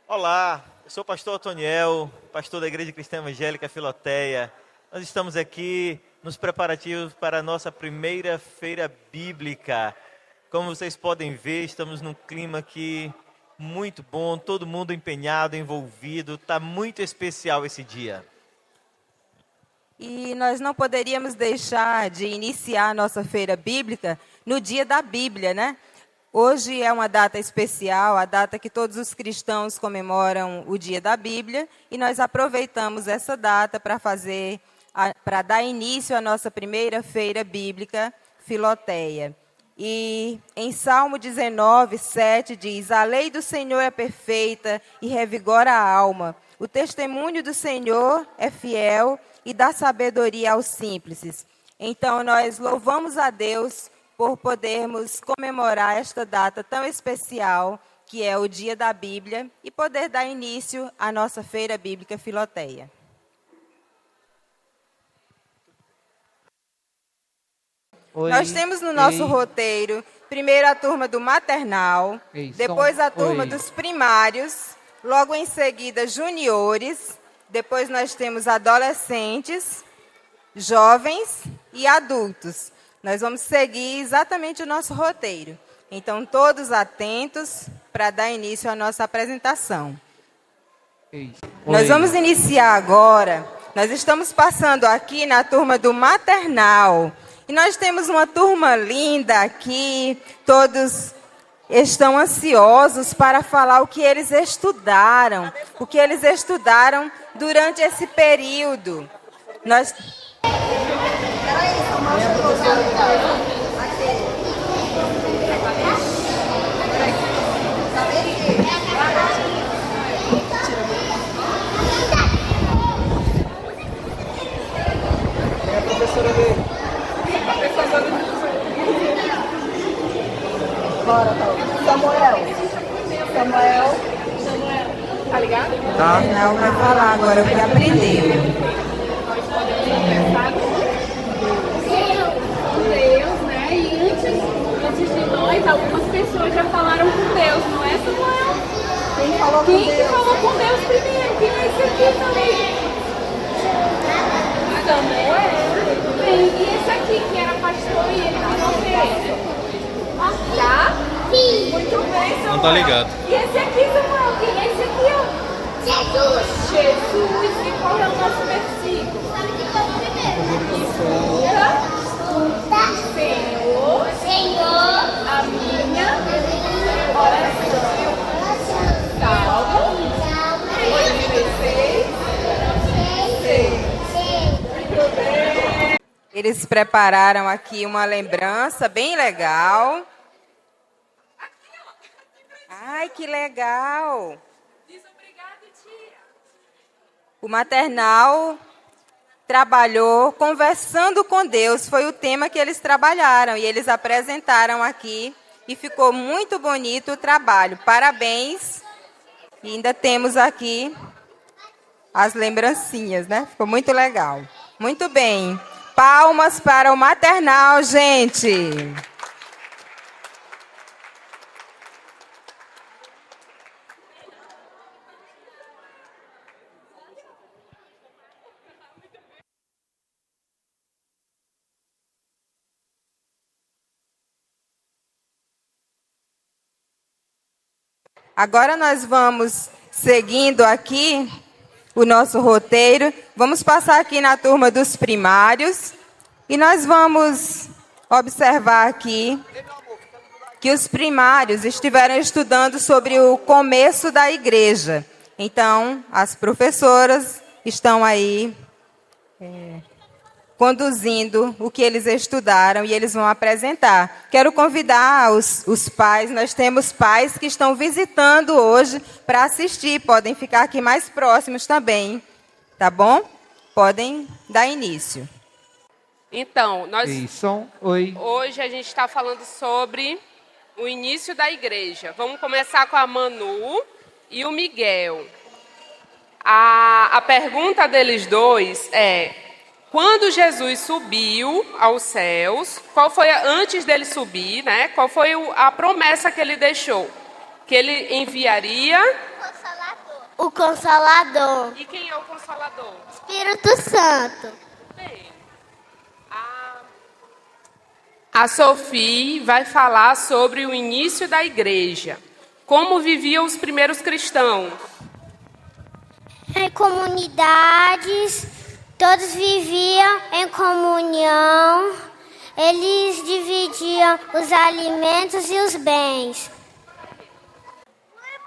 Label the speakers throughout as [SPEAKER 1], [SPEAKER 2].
[SPEAKER 1] Olá, eu sou o pastor Otoniel, pastor da Igreja Cristã Evangélica Filoteia. Nós estamos aqui nos preparativos para a nossa primeira feira bíblica. Como vocês podem ver, estamos num clima aqui muito bom, todo mundo empenhado, envolvido. Está muito especial esse dia.
[SPEAKER 2] E nós não poderíamos deixar de iniciar a nossa feira bíblica no dia da Bíblia, né? Hoje é uma data especial, a data que todos os cristãos comemoram o dia da Bíblia, e nós aproveitamos essa data para dar início à nossa primeira feira bíblica Filoteia. E em Salmo 19, 7 diz: a lei do Senhor é perfeita e revigora a alma. O testemunho do Senhor é fiel e dá sabedoria aos simples. Então, nós louvamos a Deus por podermos comemorar esta data tão especial, que é o Dia da Bíblia, e poder dar início à nossa Feira Bíblica Filoteia. Nós temos no nosso roteiro, primeiro a turma do maternal, depois a turma dos primários, logo em seguida juniores, depois nós temos adolescentes, jovens e adultos. Nós vamos seguir exatamente o nosso roteiro. Então, todos atentos para dar início à nossa apresentação. Nós vamos iniciar agora. Nós estamos passando aqui na turma do maternal. E nós temos uma turma linda aqui. Todos estão ansiosos para falar o que eles estudaram. O que eles estudaram durante esse período.
[SPEAKER 3] É a professora dele. Bora, Samuel. Tá ligado?
[SPEAKER 2] Tá. Não vai falar agora o que aprendeu.
[SPEAKER 4] Deus, né? E antes de nós, algumas pessoas já falaram com Deus, não é, Samuel?
[SPEAKER 3] Quem falou com
[SPEAKER 4] Quem
[SPEAKER 3] Deus?
[SPEAKER 4] falou com Deus primeiro? Quem é esse aqui também? Samuel. Bem, e esse aqui que era pastor e ele virou o quê? Tá? Sim. Muito bem, Samuel.
[SPEAKER 1] Não tá ligado.
[SPEAKER 4] E esse aqui, Samuel? Quem é esse aqui, ó? Jesus. Jesus. E qual é o nosso versículo? Senhor, a minha oração. Salmo 86, 6. Muito bem.
[SPEAKER 2] Eles prepararam aqui uma lembrança bem legal. Ai, que legal!
[SPEAKER 4] Diz obrigado, tia.
[SPEAKER 2] O maternal trabalhou conversando com Deus, foi o tema que eles trabalharam e eles apresentaram aqui e ficou muito bonito o trabalho. Parabéns! E ainda temos aqui as lembrancinhas, né? Ficou muito legal. Muito bem. Palmas para o maternal, gente! Agora nós vamos seguindo aqui o nosso roteiro. Vamos passar aqui na turma dos primários. E nós vamos observar aqui que os primários estiveram estudando sobre o começo da igreja. Então, as professoras estão aí conduzindo o que eles estudaram e eles vão apresentar. Quero convidar os pais, nós temos pais que estão visitando hoje para assistir, podem ficar aqui mais próximos também, tá bom? Podem dar início.
[SPEAKER 5] Então,
[SPEAKER 3] Oi.
[SPEAKER 5] hoje a gente está falando sobre o início da igreja. Vamos começar com a Manu e o Miguel. A pergunta deles dois é: quando Jesus subiu aos céus, qual foi, antes dele subir, né? Qual foi a promessa que ele deixou? Que ele enviaria
[SPEAKER 6] O Consolador.
[SPEAKER 5] E quem é o Consolador?
[SPEAKER 6] Espírito Santo.
[SPEAKER 5] Bem, a Sophie vai falar sobre o início da igreja. Como viviam os primeiros cristãos?
[SPEAKER 6] Em comunidades, todos viviam em comunhão. Eles dividiam os alimentos e os bens.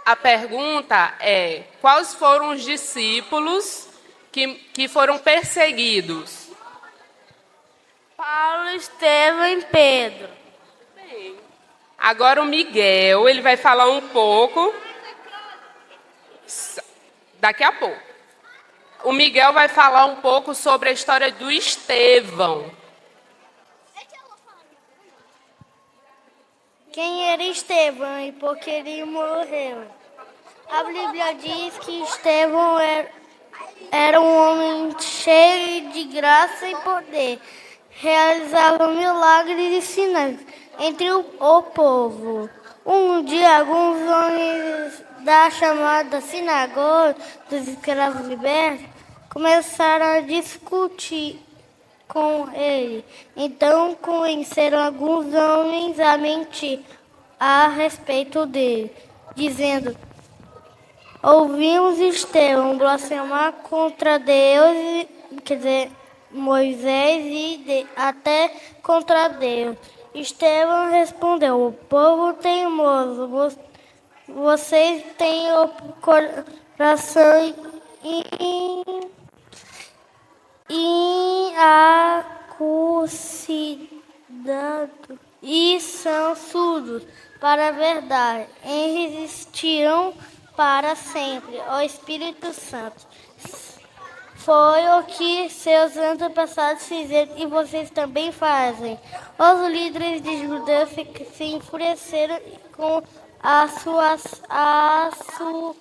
[SPEAKER 5] A pergunta é: quais foram os discípulos que foram perseguidos?
[SPEAKER 6] Paulo, Estevão e Pedro.
[SPEAKER 5] Bem, agora o Miguel, ele vai falar um pouco. Daqui a pouco. O Miguel vai falar um pouco sobre a história do Estevão.
[SPEAKER 6] Quem era Estevão e por que ele morreu? A Bíblia diz que Estevão era um homem cheio de graça e poder. Realizava milagres e sinais entre o povo. Um dia, alguns homens da chamada sinagoga dos escravos libertos começaram a discutir com ele. Então convenceram alguns homens a mentir a respeito dele, dizendo: ouvimos Estevão blasfemar contra Deus, Moisés e até contra Deus. Estevão respondeu: o povo teimoso, vocês têm o coração inacucidado e são surdos para a verdade, e resistirão para sempre ao Espírito Santo. Foi o que seus antepassados fizeram e vocês também fazem. Os líderes de Judá se enfureceram com a sua associação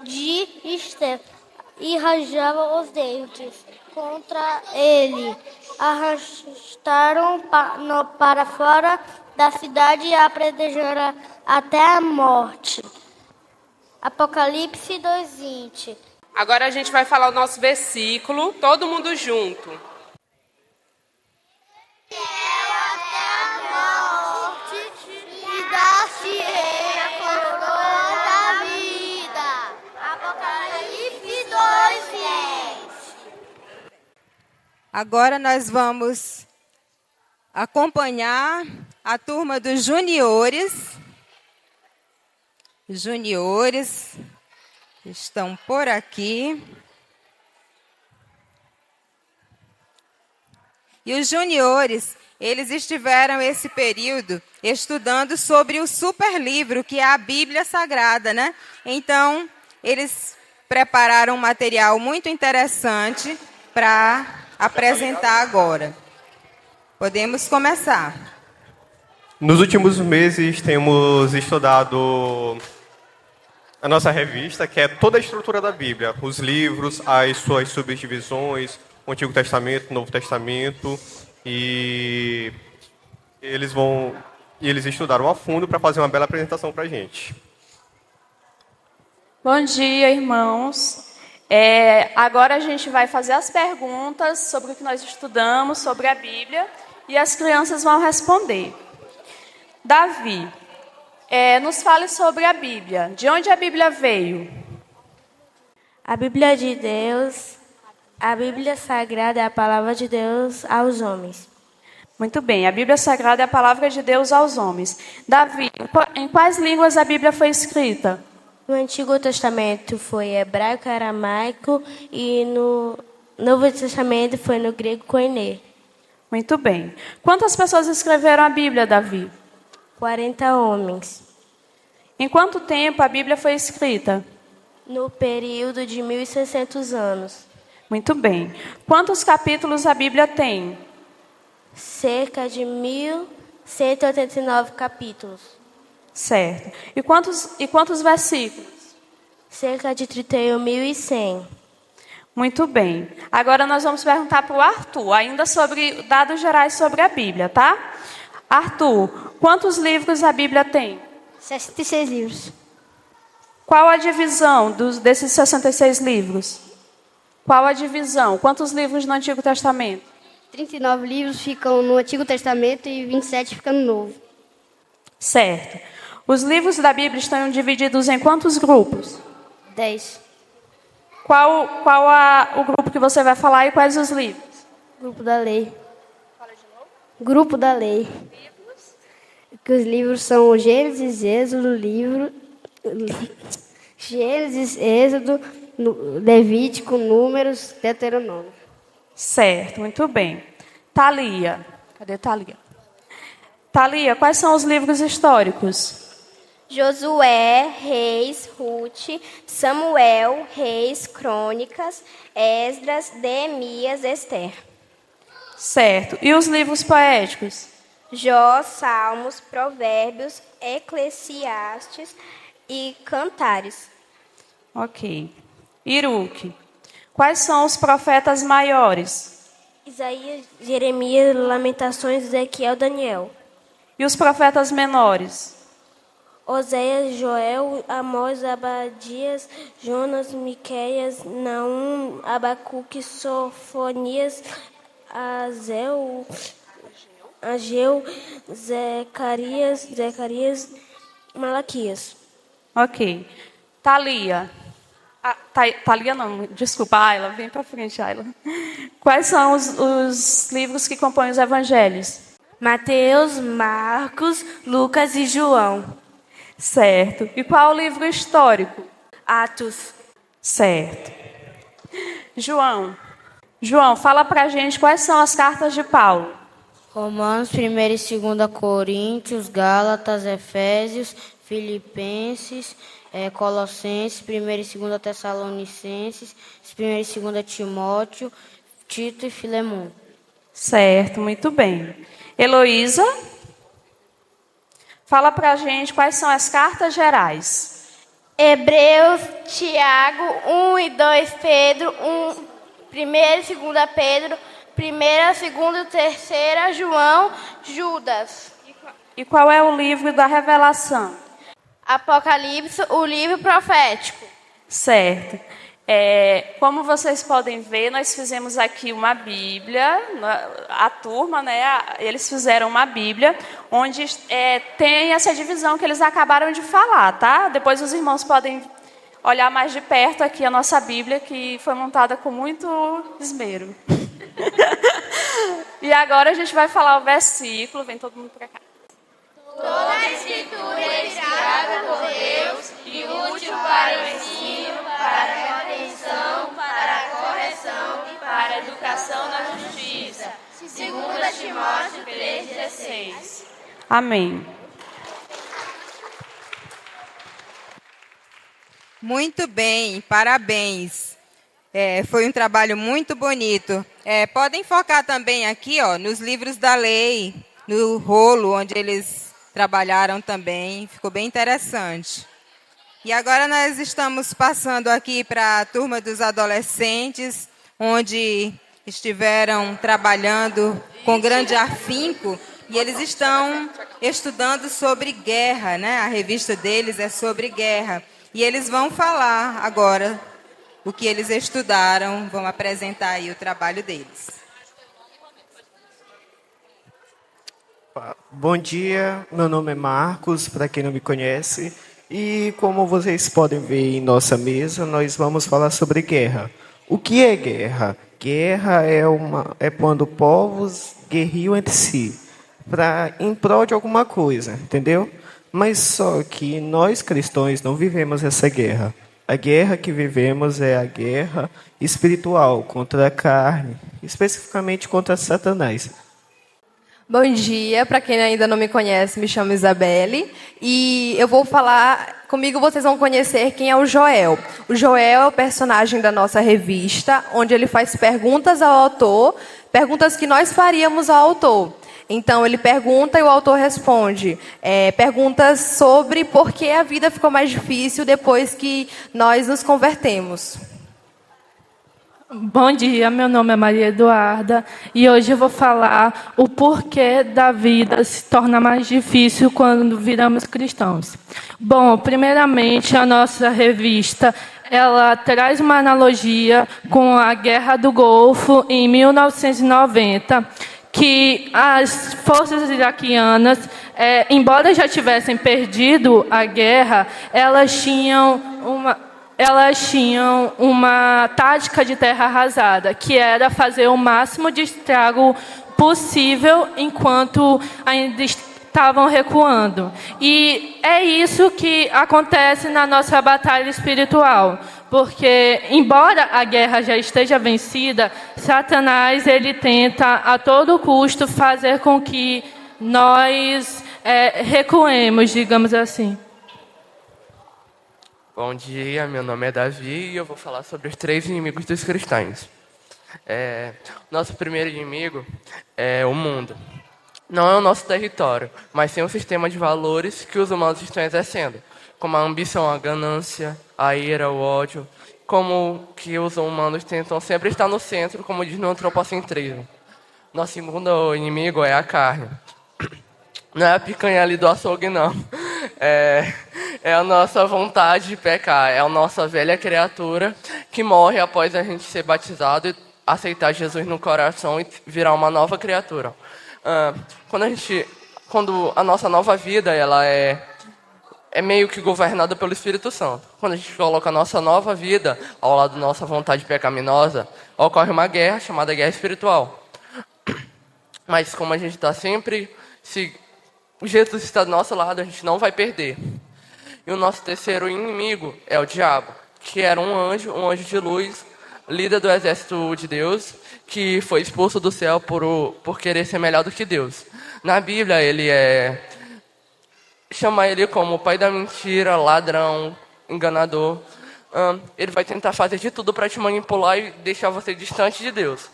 [SPEAKER 6] de Estevão e rajavam os dentes contra ele. Arrastaram para fora da cidade e apedrejaram até a morte. Apocalipse 2:20.
[SPEAKER 5] Agora a gente vai falar o nosso versículo, todo mundo junto.
[SPEAKER 2] Agora nós vamos acompanhar a turma dos juniores. Os juniores estão por aqui. E os juniores, eles estiveram esse período estudando sobre o super livro, que é a Bíblia Sagrada, né? Então, eles prepararam um material muito interessante para apresentar agora. Podemos começar.
[SPEAKER 7] Nos últimos meses temos estudado a nossa revista, que é toda a estrutura da Bíblia, os livros, as suas subdivisões, o Antigo Testamento, o Novo Testamento, e eles estudaram a fundo para fazer uma bela apresentação para a gente.
[SPEAKER 8] Bom dia, irmãos. Agora a gente vai fazer as perguntas sobre o que nós estudamos, sobre a Bíblia, e as crianças vão responder. Davi, nos fale sobre a Bíblia. De onde a Bíblia veio?
[SPEAKER 9] A Bíblia de Deus, a Bíblia Sagrada é a palavra de Deus aos homens.
[SPEAKER 8] Muito bem, a Bíblia Sagrada é a palavra de Deus aos homens. Davi, em quais línguas a Bíblia foi escrita?
[SPEAKER 9] No Antigo Testamento foi hebraico, aramaico, e no Novo Testamento foi no grego koiné.
[SPEAKER 8] Muito bem. Quantas pessoas escreveram a Bíblia, Davi?
[SPEAKER 9] 40 homens.
[SPEAKER 8] Em quanto tempo a Bíblia foi escrita?
[SPEAKER 9] No período de 1.600 anos.
[SPEAKER 8] Muito bem. Quantos capítulos a Bíblia tem?
[SPEAKER 9] Cerca de 1.189 capítulos.
[SPEAKER 8] Certo. E quantos versículos?
[SPEAKER 9] Cerca de 31.100.
[SPEAKER 8] Muito bem. Agora nós vamos perguntar para o Arthur, ainda sobre dados gerais sobre a Bíblia, tá? Arthur, quantos livros a Bíblia tem?
[SPEAKER 6] 66 livros.
[SPEAKER 8] Qual a divisão desses 66 livros? Qual a divisão? Quantos livros no Antigo Testamento?
[SPEAKER 6] 39 livros ficam no Antigo Testamento e 27 ficam no Novo.
[SPEAKER 8] Certo. Os livros da Bíblia estão divididos em quantos grupos?
[SPEAKER 6] 10.
[SPEAKER 8] Qual o grupo que você vai falar e quais os livros?
[SPEAKER 6] Grupo da Lei. Fala de novo. Grupo da Lei.
[SPEAKER 8] Livros?
[SPEAKER 6] Que os livros são Gênesis, Êxodo, Levítico, Números, Deuteronômio.
[SPEAKER 8] Certo, muito bem. Thalia. Cadê Thalia? Thalia, quais são os livros históricos?
[SPEAKER 9] Josué, Reis, Ruth, Samuel, Reis, Crônicas, Esdras, Neemias, Esther.
[SPEAKER 8] Certo. E os livros poéticos?
[SPEAKER 9] Jó, Salmos, Provérbios, Eclesiastes e Cantares.
[SPEAKER 8] Ok. Iruque, quais são os profetas maiores?
[SPEAKER 9] Isaías, Jeremias, Lamentações, Ezequiel, Daniel.
[SPEAKER 8] E os profetas menores?
[SPEAKER 9] Oséias, Joel, Amós, Abadias, Jonas, Miqueias, Naum, Abacuque, Sofonias, Ageu, Zacarias, Malaquias.
[SPEAKER 8] Ok. Thalia. Thalia não, desculpa, Ayla, vem para frente, Ayla. Quais são os livros que compõem os evangelhos?
[SPEAKER 9] Mateus, Marcos, Lucas e João.
[SPEAKER 8] Certo. E qual o livro histórico?
[SPEAKER 9] Atos.
[SPEAKER 8] Certo. João, fala para a gente quais são as cartas de Paulo.
[SPEAKER 10] Romanos, 1ª e 2ª Coríntios, Gálatas, Efésios, Filipenses, Colossenses, 1ª e 2ª Tessalonicenses, 1ª e 2ª Timóteo, Tito e Filemão.
[SPEAKER 8] Certo, muito bem. Heloísa, fala para a gente quais são as cartas gerais.
[SPEAKER 6] Hebreus, Tiago, 1 e 2 Pedro, 1ª e 2ª Pedro, 1ª, 2ª e 3ª João, Judas.
[SPEAKER 8] E qual é o livro da Revelação?
[SPEAKER 6] Apocalipse, o livro profético.
[SPEAKER 8] Certo. Como vocês podem ver, nós fizemos aqui uma Bíblia, a turma, né? Eles fizeram uma Bíblia onde tem essa divisão que eles acabaram de falar, tá? Depois os irmãos podem olhar mais de perto aqui a nossa Bíblia, que foi montada com muito esmero. E agora a gente vai falar o versículo, vem todo mundo para cá.
[SPEAKER 4] Toda a Escritura é inspirada por Deus e útil para o ensino, para a repreensão, para a correção e para a educação na justiça. 2 Timóteo 3,16.
[SPEAKER 8] Amém.
[SPEAKER 2] Muito bem, parabéns. Foi um trabalho muito bonito. Podem focar também aqui, nos livros da lei, no rolo, onde eles trabalharam também. Ficou bem interessante. E agora nós estamos passando aqui para a turma dos adolescentes, onde estiveram trabalhando com grande afinco, e eles estão estudando sobre guerra, né? A revista deles é sobre guerra. E eles vão falar agora o que eles estudaram, vão apresentar aí o trabalho deles.
[SPEAKER 11] Bom dia, meu nome é Marcos, para quem não me conhece, e como vocês podem ver em nossa mesa, nós vamos falar sobre guerra. O que é guerra? Guerra é quando povos guerreiam entre si, em prol de alguma coisa, entendeu? Mas só que nós cristãos não vivemos essa guerra. A guerra que vivemos é a guerra espiritual contra a carne, especificamente contra Satanás.
[SPEAKER 12] Bom dia, para quem ainda não me conhece, me chamo Isabelle e eu vou falar, comigo vocês vão conhecer quem é o Joel. O Joel é o personagem da nossa revista, onde ele faz perguntas ao autor, perguntas que nós faríamos ao autor. Então ele pergunta e o autor responde, perguntas sobre por que a vida ficou mais difícil depois que nós nos convertemos.
[SPEAKER 13] Bom dia, meu nome é Maria Eduarda e hoje eu vou falar o porquê da vida se torna mais difícil quando viramos cristãos. Bom, primeiramente, a nossa revista ela traz uma analogia com a Guerra do Golfo em 1990, que as forças iraquianas, embora já tivessem perdido a guerra, elas tinham uma tática de terra arrasada, que era fazer o máximo de estrago possível enquanto ainda estavam recuando. E é isso que acontece na nossa batalha espiritual, porque, embora a guerra já esteja vencida, Satanás ele tenta a todo custo fazer com que nós recuemos, digamos assim.
[SPEAKER 14] Bom dia, meu nome é Davi e eu vou falar sobre os 3 inimigos dos cristãos. Nosso primeiro inimigo é o mundo. Não é o nosso território, mas sim um sistema de valores que os humanos estão exercendo, como a ambição, a ganância, a ira, o ódio, como que os humanos tentam sempre estar no centro, como diz no antropocentrismo. Nosso segundo inimigo é a carne. Não é a picanha ali do açougue, não. É a nossa vontade de pecar, é a nossa velha criatura que morre após a gente ser batizado e aceitar Jesus no coração e virar uma nova criatura. Quando a nossa nova vida ela é meio que governada pelo Espírito Santo. Quando a gente coloca a nossa nova vida ao lado da nossa vontade pecaminosa, ocorre uma guerra chamada guerra espiritual. Mas como a gente está sempre... Se Jesus está do nosso lado, a gente não vai perder. E o nosso terceiro inimigo é o diabo, que era um anjo de luz, líder do exército de Deus, que foi expulso do céu por querer ser melhor do que Deus. Na Bíblia, chama ele como o pai da mentira, ladrão, enganador. Ele vai tentar fazer de tudo para te manipular e deixar você distante de Deus.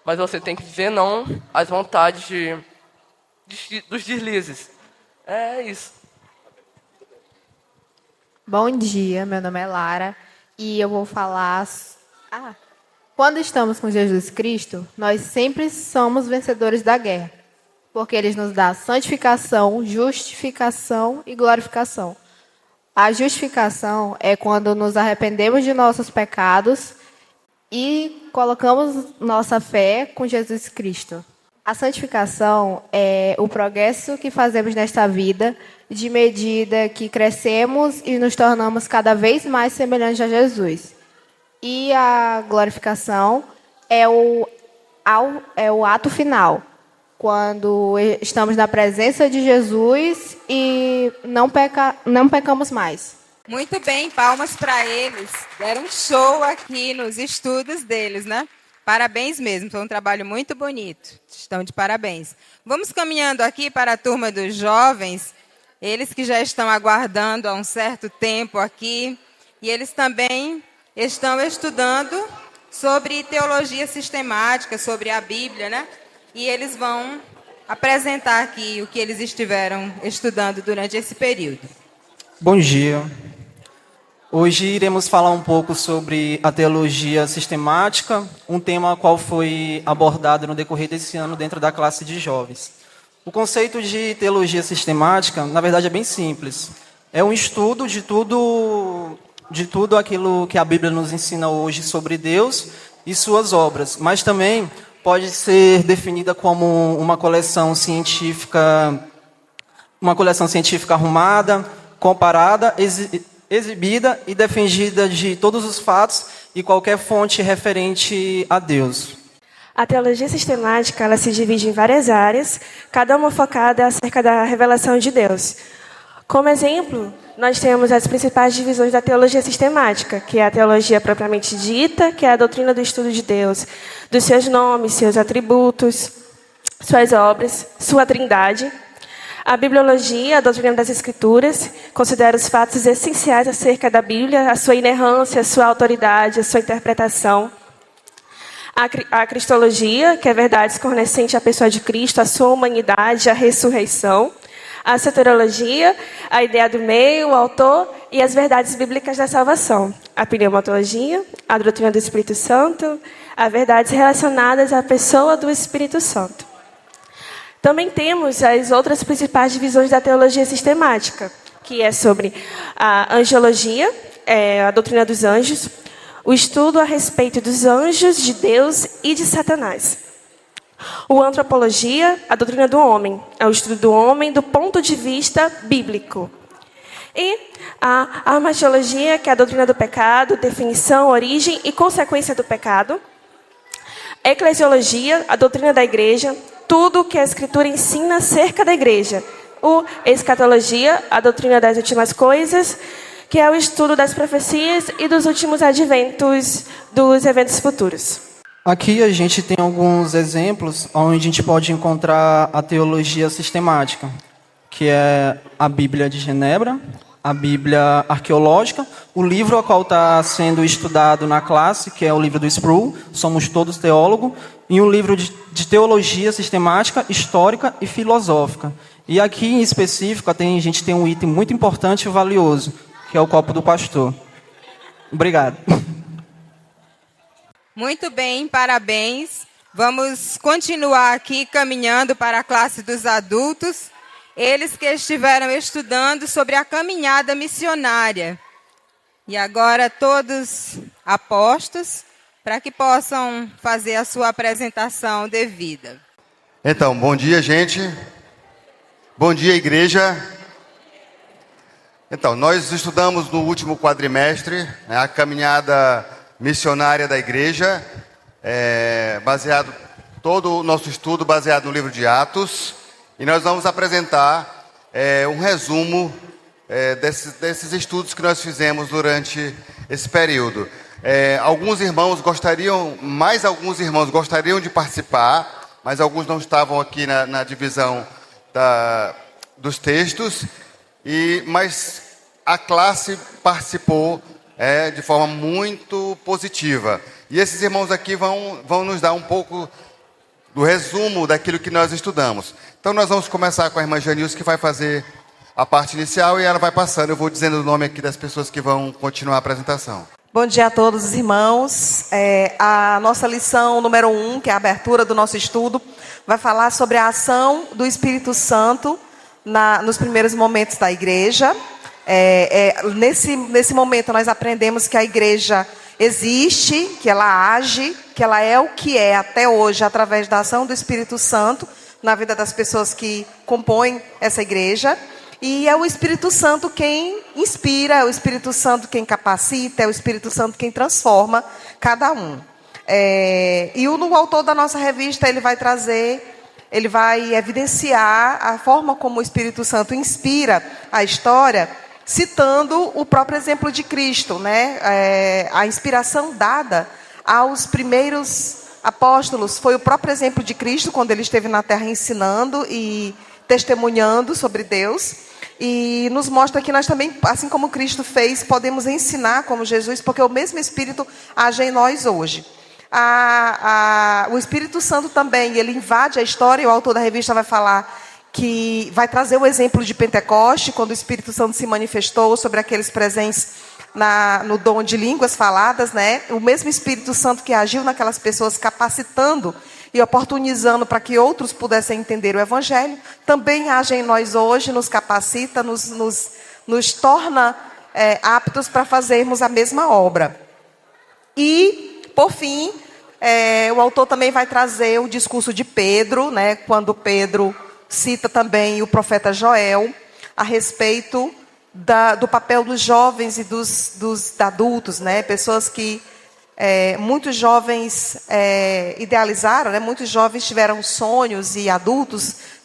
[SPEAKER 14] Mas você tem que dizer não às vontades dos deslizes. É isso.
[SPEAKER 15] Bom dia, meu nome é Lara e eu vou falar... Quando estamos com Jesus Cristo, nós sempre somos vencedores da guerra, porque Ele nos dá santificação, justificação e glorificação. A justificação é quando nos arrependemos de nossos pecados e colocamos nossa fé com Jesus Cristo. A santificação é o progresso que fazemos nesta vida, de medida que crescemos e nos tornamos cada vez mais semelhantes a Jesus. E a glorificação é o ato final, quando estamos na presença de Jesus e não pecamos mais.
[SPEAKER 2] Muito bem, palmas para eles. Deram um show aqui nos estudos deles, né? Parabéns mesmo, foi um trabalho muito bonito. Estão de parabéns. Vamos caminhando aqui para a turma dos jovens, eles que já estão aguardando há um certo tempo aqui, e eles também estão estudando sobre teologia sistemática, sobre a Bíblia, né? E eles vão apresentar aqui o que eles estiveram estudando durante esse período.
[SPEAKER 16] Bom dia. Hoje iremos falar um pouco sobre a teologia sistemática, um tema qual foi abordado no decorrer desse ano dentro da classe de jovens. O conceito de teologia sistemática, na verdade, é bem simples. É um estudo de tudo aquilo que a Bíblia nos ensina hoje sobre Deus e suas obras, mas também pode ser definida como uma coleção científica arrumada, comparada, exibida e defendida de todos os fatos e qualquer fonte referente a Deus.
[SPEAKER 17] A teologia sistemática ela se divide em várias áreas, cada uma focada acerca da revelação de Deus. Como exemplo, nós temos as principais divisões da teologia sistemática, que é a teologia propriamente dita, que é a doutrina do estudo de Deus, dos seus nomes, seus atributos, suas obras, sua trindade. A bibliologia, a doutrina das Escrituras, considera os fatos essenciais acerca da Bíblia, a sua inerrância, a sua autoridade, a sua interpretação. A cristologia, que é verdades correspondentes à pessoa de Cristo, a sua humanidade, a ressurreição. A soteriologia, a ideia do meio, o autor e as verdades bíblicas da salvação, a pneumatologia, a doutrina do Espírito Santo, as verdades relacionadas à pessoa do Espírito Santo. Também temos as outras principais divisões da teologia sistemática, que é sobre a angelologia, a doutrina dos anjos, o estudo a respeito dos anjos, de Deus e de Satanás. O antropologia, a doutrina do homem, é o estudo do homem do ponto de vista bíblico. E a armatologia, que é a doutrina do pecado, definição, origem e consequência do pecado. Eclesiologia, a doutrina da igreja, tudo o que a Escritura ensina acerca da igreja. O escatologia, a doutrina das últimas coisas, que é o estudo das profecias e dos últimos adventos dos eventos futuros.
[SPEAKER 16] Aqui a gente tem alguns exemplos onde a gente pode encontrar a teologia sistemática, que é a Bíblia de Genebra, a Bíblia arqueológica, o livro a qual está sendo estudado na classe, que é o livro do Sproul, Somos Todos Teólogos, e um livro de teologia sistemática, histórica e filosófica. E aqui, em específico, a gente tem um item muito importante e valioso, que é o copo do pastor. Obrigado.
[SPEAKER 2] Muito bem, parabéns. Vamos continuar aqui caminhando para a classe dos adultos. Eles que estiveram estudando sobre a caminhada missionária. E agora todos apostos para que possam fazer a sua apresentação devida.
[SPEAKER 18] Então, bom dia, gente. Bom dia, igreja. Então, nós estudamos no último quadrimestre, né, a caminhada missionária da igreja, todo o nosso estudo baseado no livro de Atos, e nós vamos apresentar um resumo desses estudos que nós fizemos durante esse período. Alguns irmãos gostariam de participar, mas alguns não estavam aqui na divisão dos textos, mas a classe participou de forma muito positiva. E esses irmãos aqui vão nos dar um pouco do resumo daquilo que nós estudamos. Então nós vamos começar com a irmã Janilce, que vai fazer a parte inicial, e ela vai passando. Eu vou dizendo o nome aqui das pessoas que vão continuar a apresentação.
[SPEAKER 19] Bom dia a todos os irmãos. A nossa lição número 1, que é a abertura do nosso estudo, vai falar sobre a ação do Espírito Santo nos primeiros momentos da igreja. Nesse momento nós aprendemos que a igreja existe, que ela age, que ela é o que é até hoje através da ação do Espírito Santo na vida das pessoas que compõem essa igreja. E é o Espírito Santo quem inspira, é o Espírito Santo quem capacita, é o Espírito Santo quem transforma cada um. E o autor da nossa revista, ele vai evidenciar a forma como o Espírito Santo inspira a história, citando o próprio exemplo de Cristo, né? A inspiração dada aos primeiros apóstolos foi o próprio exemplo de Cristo, quando ele esteve na terra ensinando e testemunhando sobre Deus. E nos mostra que nós também, assim como Cristo fez, podemos ensinar como Jesus, porque o mesmo Espírito age em nós hoje. O Espírito Santo também, ele invade a história, e o autor da revista vai falar que vai trazer o exemplo de Pentecoste, quando o Espírito Santo se manifestou sobre aqueles presentes no dom de línguas faladas, né? O mesmo Espírito Santo que agiu naquelas pessoas, capacitando e oportunizando para que outros pudessem entender o Evangelho, também age em nós hoje, nos capacita, nos torna aptos para fazermos a mesma obra. E, por fim, o autor também vai trazer o discurso de Pedro, né? Quando Pedro cita também o profeta Joel a respeito do papel dos jovens e dos adultos, né? Pessoas que muitos jovens idealizaram, né? Muitos jovens tiveram sonhos, e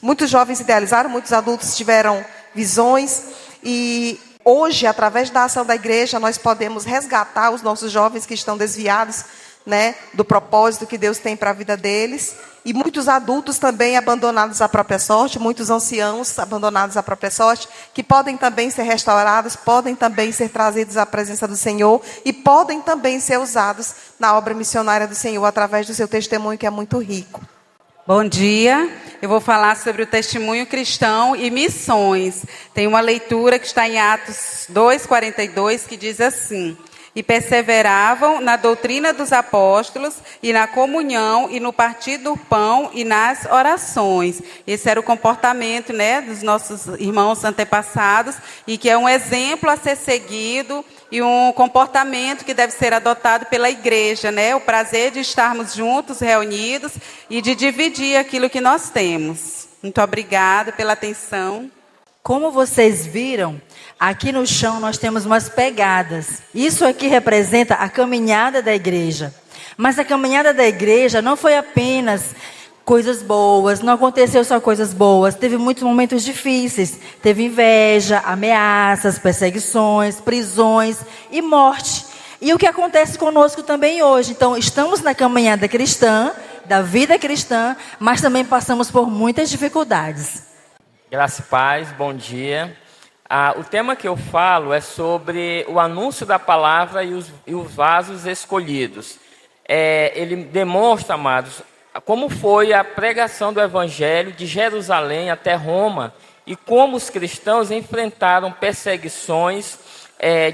[SPEAKER 19] muitos jovens idealizaram, muitos adultos tiveram visões, e hoje, através da ação da igreja, nós podemos resgatar os nossos jovens que estão desviados, né, do propósito que Deus tem para a vida deles, e muitos adultos também abandonados à própria sorte, muitos anciãos abandonados à própria sorte, que podem também ser restaurados, podem também ser trazidos à presença do Senhor, e podem também ser usados na obra missionária do Senhor, através do seu testemunho, que é muito rico.
[SPEAKER 20] Bom dia. Eu vou falar sobre o testemunho cristão e missões. Tem uma leitura que está em Atos 2:42 que diz assim: e perseveravam na doutrina dos apóstolos e na comunhão e no partir do pão e nas orações. Esse era o comportamento, né, dos nossos irmãos antepassados e que é um exemplo a ser seguido e um comportamento que deve ser adotado pela igreja, né? O prazer de estarmos juntos, reunidos e de dividir aquilo que nós temos. Muito obrigada pela atenção.
[SPEAKER 21] Como vocês viram, aqui no chão nós temos umas pegadas. Isso aqui representa a caminhada da igreja. Mas a caminhada da igreja não foi apenas coisas boas, não aconteceu só coisas boas. Teve muitos momentos difíceis. Teve inveja, ameaças, perseguições, prisões e morte. E o que acontece conosco também hoje. Então, estamos na caminhada cristã, da vida cristã, mas também passamos por muitas dificuldades.
[SPEAKER 22] Graça e paz, bom dia. O tema que eu falo é sobre o anúncio da palavra e os vasos escolhidos. Ele demonstra, amados, como foi a pregação do Evangelho de Jerusalém até Roma e como os cristãos enfrentaram perseguições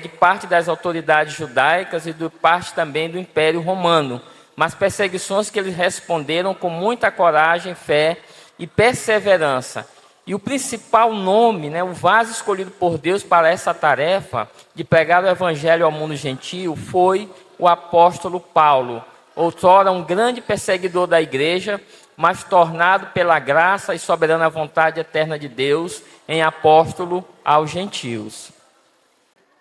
[SPEAKER 22] de parte das autoridades judaicas e de parte também do Império Romano. Mas perseguições que eles responderam com muita coragem, fé e perseverança. E o principal nome, né, o vaso escolhido por Deus para essa tarefa de pregar o Evangelho ao mundo gentil foi o apóstolo Paulo. Outrora um grande perseguidor da igreja, mas tornado pela graça e soberana vontade eterna de Deus em apóstolo aos gentios.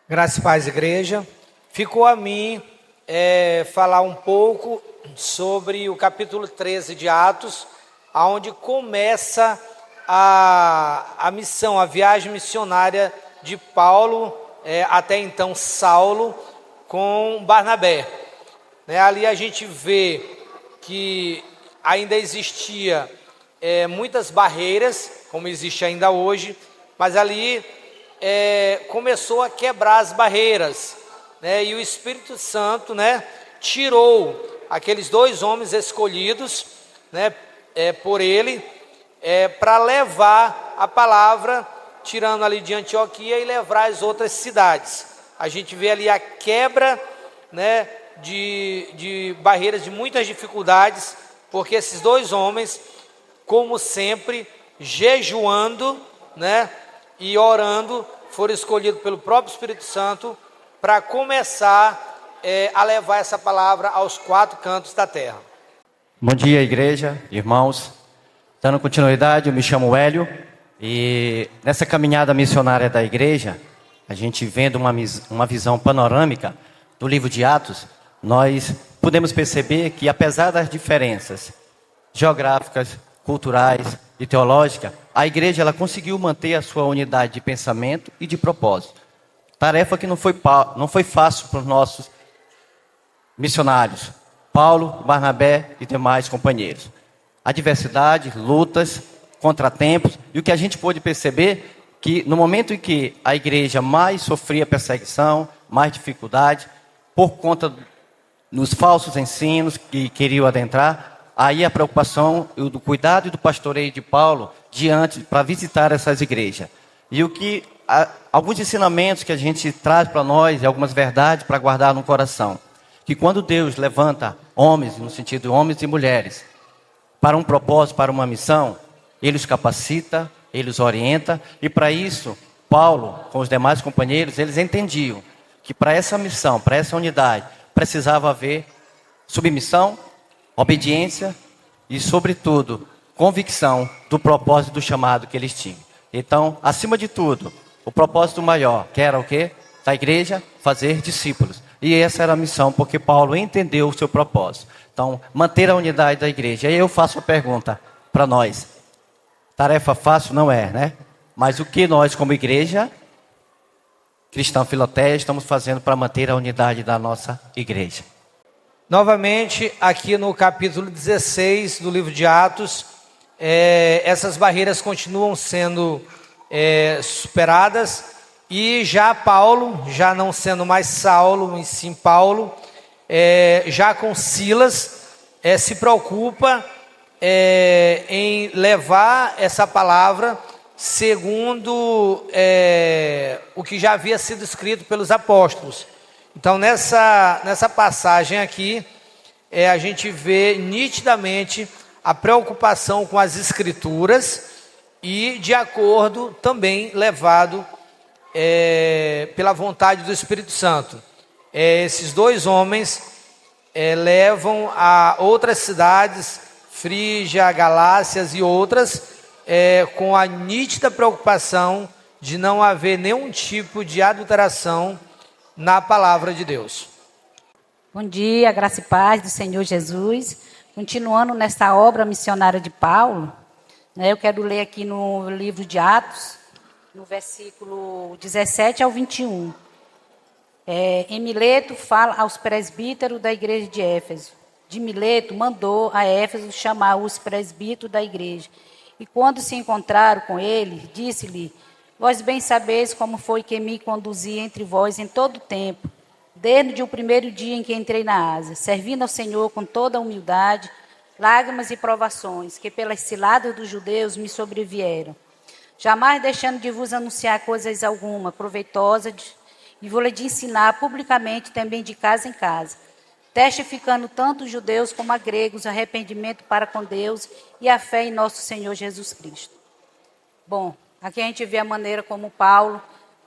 [SPEAKER 23] Graça e paz, igreja. Ficou a mim falar um pouco sobre o capítulo 13 de Atos, onde começa a missão, a viagem missionária de Paulo, até então Saulo, com Barnabé. Ali a gente vê que ainda existia muitas barreiras, como existe ainda hoje, mas ali começou a quebrar as barreiras, né? E o Espírito Santo, né, tirou aqueles 2 homens escolhidos, né, por ele, para levar a palavra, tirando ali de Antioquia e levar às outras cidades. A gente vê ali a quebra, né, de barreiras, de muitas dificuldades, porque esses 2 homens, como sempre, jejuando, né, e orando, foram escolhidos pelo próprio Espírito Santo para começar a levar essa palavra aos 4 cantos da terra.
[SPEAKER 24] Bom dia, igreja, irmãos. Dando continuidade, eu me chamo Hélio e nessa caminhada missionária da igreja, a gente vendo uma visão panorâmica do livro de Atos, nós podemos perceber que apesar das diferenças geográficas, culturais e teológicas, a igreja ela conseguiu manter a sua unidade de pensamento e de propósito. Tarefa que não foi fácil para os nossos missionários, Paulo, Barnabé e demais companheiros. Adversidade, lutas, contratempos, e o que a gente pôde perceber que no momento em que a igreja mais sofria perseguição, mais dificuldade, por conta dos falsos ensinos que queriam adentrar, aí a preocupação e do cuidado e do pastoreio de Paulo diante para visitar essas igrejas. E alguns ensinamentos que a gente traz para nós e algumas verdades para guardar no coração. Que quando Deus levanta homens, no sentido de homens e mulheres, para um propósito, para uma missão, Ele os capacita, Ele os orienta, e para isso, Paulo, com os demais companheiros, eles entendiam que para essa missão, para essa unidade, precisava haver submissão, obediência e, sobretudo, convicção do propósito do chamado que eles tinham. Então, acima de tudo, o propósito maior, que era o quê? Da igreja, fazer discípulos. E essa era a missão, porque Paulo entendeu o seu propósito. Então, manter a unidade da igreja. E aí eu faço a pergunta para nós. Tarefa fácil não é, né? Mas o que nós, como igreja cristã Filoteia, estamos fazendo para manter a unidade da nossa igreja?
[SPEAKER 23] Novamente, aqui no capítulo 16 do livro de Atos, essas barreiras continuam sendo superadas, e já Paulo, já não sendo mais Saulo, e sim Paulo, já com Silas, se preocupa em levar essa palavra segundo o que já havia sido escrito pelos apóstolos. Então, nessa passagem aqui, a gente vê nitidamente a preocupação com as Escrituras e de acordo também levado pela vontade do Espírito Santo. Esses dois homens levam a outras cidades, Frígia, Galácias e outras, com a nítida preocupação de não haver nenhum tipo de adulteração na palavra de Deus.
[SPEAKER 1] Bom dia, graça e paz do Senhor Jesus. Continuando nessa obra missionária de Paulo, né, eu quero ler aqui no livro de Atos, no versículo 17 ao 21. Em Mileto fala aos presbíteros da igreja de Éfeso. De Mileto mandou a Éfeso chamar os presbíteros da igreja. E quando se encontraram com ele, disse-lhe: vós bem sabeis como foi que me conduzi entre vós em todo o tempo, desde o primeiro dia em que entrei na Ásia, servindo ao Senhor com toda a humildade, lágrimas e provações, que pelas ciladas dos judeus me sobrevieram. Jamais deixando de vos anunciar coisas alguma proveitosa e vou-lhe de ensinar publicamente também de casa em casa, testificando tanto os judeus como a gregos arrependimento para com Deus e a fé em nosso Senhor Jesus Cristo. Bom, aqui a gente vê a maneira como Paulo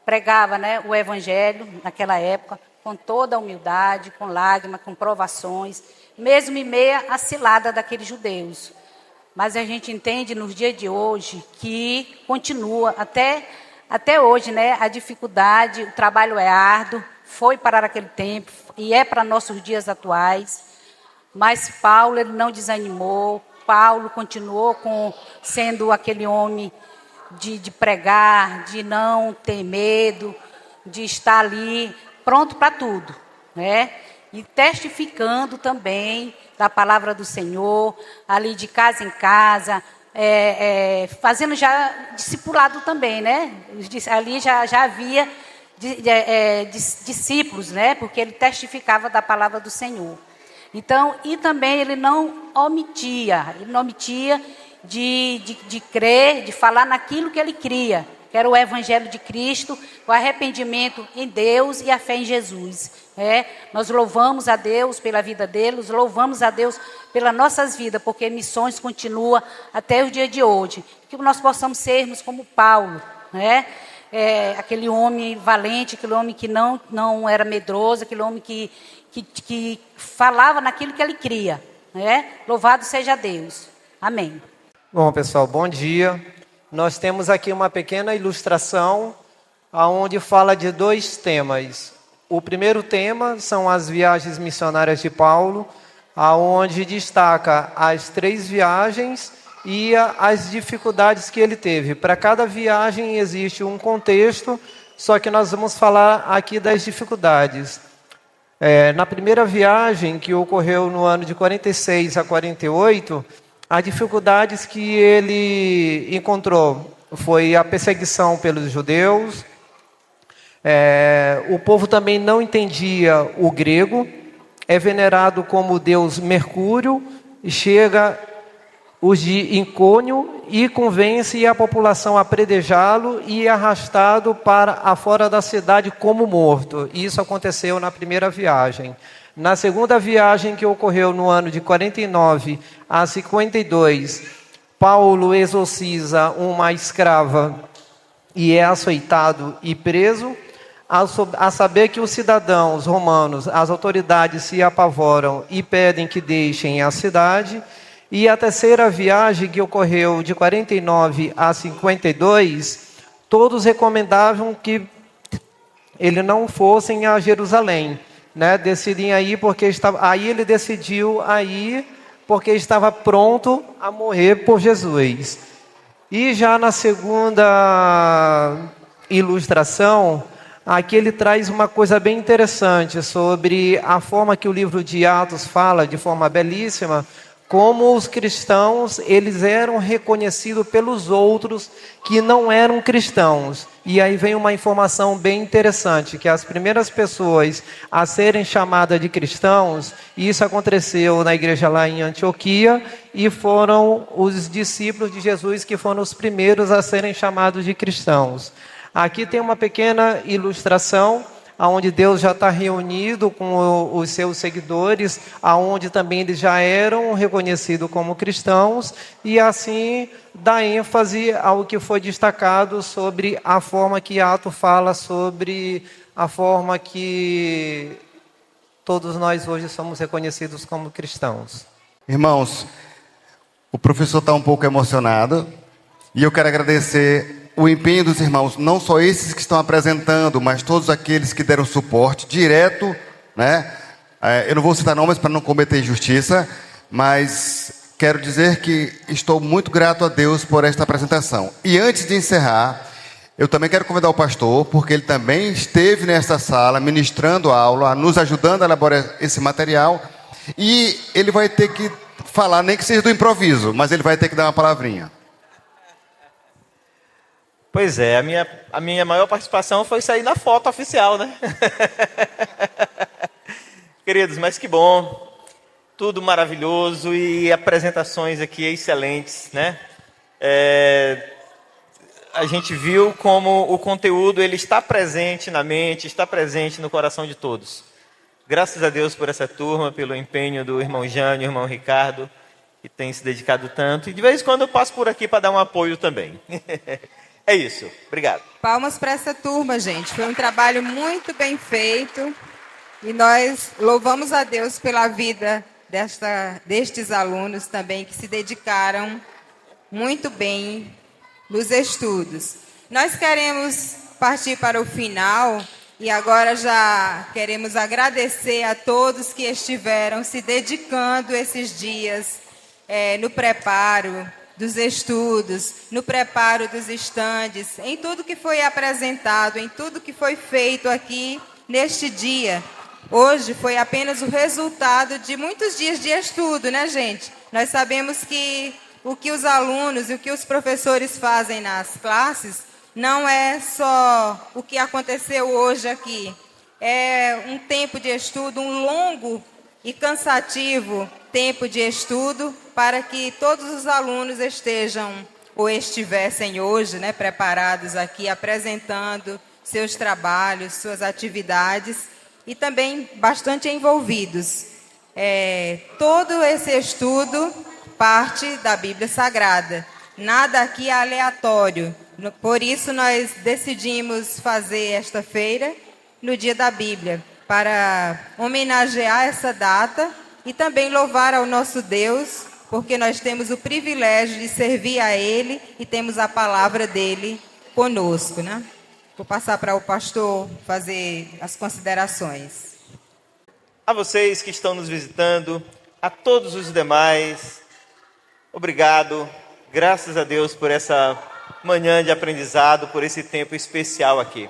[SPEAKER 1] pregava, né, o evangelho naquela época, com toda a humildade, com lágrimas, com provações, mesmo em meio à cilada daqueles judeus. Mas a gente entende nos dias de hoje que continua, até hoje, né, a dificuldade, o trabalho é árduo, foi para aquele tempo e é para nossos dias atuais. Mas Paulo, ele não desanimou. Paulo continuou sendo aquele homem de pregar, de não ter medo, de estar ali pronto para tudo, né? E testificando também da palavra do Senhor, ali de casa em casa, fazendo já discipulado também, né? Ali já havia discípulos, né? Porque ele testificava da palavra do Senhor. Então, e também ele não omitia de crer, de falar naquilo que ele cria, que era o evangelho de Cristo, o arrependimento em Deus e a fé em Jesus. Nós louvamos a Deus pela vida deles, louvamos a Deus pelas nossas vidas, porque missões continuam até o dia de hoje. Que nós possamos sermos como Paulo, né? Aquele homem valente, aquele homem que não era medroso, aquele homem que falava naquilo que ele cria. Louvado seja Deus. Amém.
[SPEAKER 23] Bom, pessoal, bom dia. Nós temos aqui uma pequena ilustração onde fala de dois temas. O primeiro tema são as viagens missionárias de Paulo, onde destaca as 3 viagens e as dificuldades que ele teve. Para cada viagem existe um contexto, só que nós vamos falar aqui das dificuldades. Na primeira viagem, que ocorreu no ano de 46 a 48, as dificuldades que ele encontrou foi a perseguição pelos judeus. O povo também não entendia o grego, é venerado como deus Mercúrio, chega os de Incônio e convence a população a predejá-lo e arrastado para afora da cidade como morto. Isso aconteceu na primeira viagem. Na segunda viagem, que ocorreu no ano de 49 a 52, Paulo exorciza uma escrava e é açoitado e preso. A saber que os cidadãos romanos, as autoridades se apavoram e pedem que deixem a cidade. E a terceira viagem, que ocorreu de 49 a 52, todos recomendavam que ele não fossem a Jerusalém, né? Decidem aí porque aí ele decidiu aí porque estava pronto a morrer por Jesus. E já na segunda ilustração, aqui ele traz uma coisa bem interessante sobre a forma que o livro de Atos fala, de forma belíssima, como os cristãos, eles eram reconhecidos pelos outros que não eram cristãos. E aí vem uma informação bem interessante, que as primeiras pessoas a serem chamadas de cristãos, e isso aconteceu na igreja lá em Antioquia, e foram os discípulos de Jesus que foram os primeiros a serem chamados de cristãos. Aqui tem uma pequena ilustração, onde Deus já está reunido com os seus seguidores, aonde também eles já eram reconhecidos como cristãos, e assim dá ênfase ao que foi destacado sobre a forma que Atos fala sobre a forma que todos nós hoje somos reconhecidos como cristãos.
[SPEAKER 18] Irmãos, o professor está um pouco emocionado, e eu quero agradecer o empenho dos irmãos, não só esses que estão apresentando, mas todos aqueles que deram suporte direto, né? Eu não vou citar nomes para não cometer injustiça, mas quero dizer que estou muito grato a Deus por esta apresentação. E antes de encerrar, eu também quero convidar o pastor, porque ele também esteve nesta sala ministrando a aula, nos ajudando a elaborar esse material, e ele vai ter que falar, nem que seja do improviso, mas ele vai ter que dar uma palavrinha.
[SPEAKER 3] Pois é, a minha maior participação foi sair na foto oficial, né? Queridos, mas que bom, tudo maravilhoso e apresentações aqui excelentes, né? A gente viu como o conteúdo ele está presente na mente, está presente no coração de todos. Graças a Deus por essa turma, pelo empenho do irmão Jânio, irmão Ricardo, que tem se dedicado tanto. E de vez em quando eu passo por aqui para dar um apoio também. É isso, obrigado.
[SPEAKER 2] Palmas para essa turma, gente. Foi um trabalho muito bem feito. E nós louvamos a Deus pela vida destes alunos também, que se dedicaram muito bem nos estudos. Nós queremos partir para o final e agora já queremos agradecer a todos que estiveram se dedicando esses dias no preparo dos estudos, no preparo dos estandes, em tudo que foi apresentado, em tudo que foi feito aqui neste dia. Hoje foi apenas o resultado de muitos dias de estudo, né, gente? Nós sabemos que o que os alunos e o que os professores fazem nas classes não é só o que aconteceu hoje aqui. É um tempo de estudo, um longo e cansativo tempo de estudo para que todos os alunos estejam ou estivessem hoje, né, preparados aqui, apresentando seus trabalhos, suas atividades e também bastante envolvidos. Todo esse estudo parte da Bíblia Sagrada. Nada aqui é aleatório. Por isso nós decidimos fazer esta feira no Dia da Bíblia, para homenagear essa data e também louvar ao nosso Deus, porque nós temos o privilégio de servir a Ele e temos a palavra dEle conosco, né? Vou passar para o pastor fazer as considerações.
[SPEAKER 3] A vocês que estão nos visitando, a todos os demais, obrigado, graças a Deus por essa manhã de aprendizado, por esse tempo especial aqui.